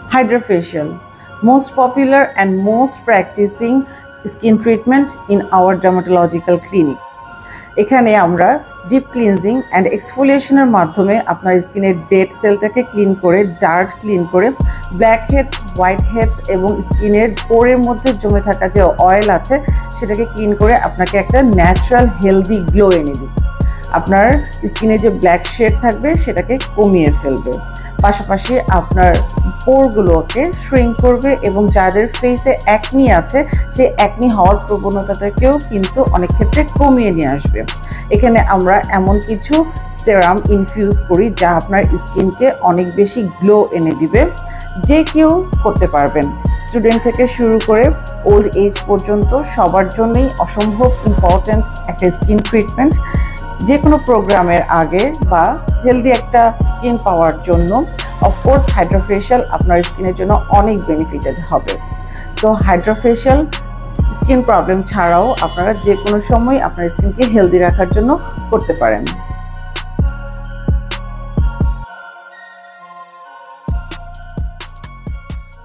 Hydrofacial, most popular and most practicing skin treatment in our dermatological clinic. এখানে আমরা deep cleansing and এক্সফোলিয়েশনের মাধ্যমে আপনার স্কিনের ডেড সেলটাকে ক্লিন করে, ডার্ক ক্লিন করে, ব্ল্যাক হেডস, হোয়াইট হেডস এবং স্কিনের পোরের মধ্যে জমে থাকা যে অয়েল আছে সেটাকে ক্লিন করে আপনাকে একটা ন্যাচারাল হেলদি গ্লো এনে দিবে। আপনার স্কিনে যে ব্ল্যাক শেড থাকবে সেটাকে কমিয়ে ফেলবে, পাশাপাশি আপনার পোরগুলোকে শ্রিঙ্ক করবে এবং যাদের ফেসে অ্যাকনি আছে সেই অ্যাকনি হওয়ার প্রবণতাটাকেও কিন্তু অনেক ক্ষেত্রে কমিয়ে নিয়ে আসবে। এখানে আমরা এমন কিছু সেরাম ইনফিউজ করি যা আপনার স্কিনকে অনেক বেশি গ্লো এনে দিবে। যে কেউ করতে পারবেন, স্টুডেন্ট থেকে শুরু করে ওল্ড এজ পর্যন্ত সবার জন্যই অসম্ভব ইম্পর্ট্যান্ট একটা স্কিন ট্রিটমেন্ট। যে কোনো প্রোগ্রামের আগে বা হেলদি একটা স্কিন পাওয়ার জন্য অফকোর্স হাইড্রোফেশিয়াল আপনার স্কিনের জন্য অনেক বেনিফিটেড হবে। সো হাইড্রোফেশিয়াল স্কিন প্রবলেম ছাড়াও আপনারা যে কোনো সময় আপনার স্কিনকে হেলদি রাখার জন্য করতে পারেন।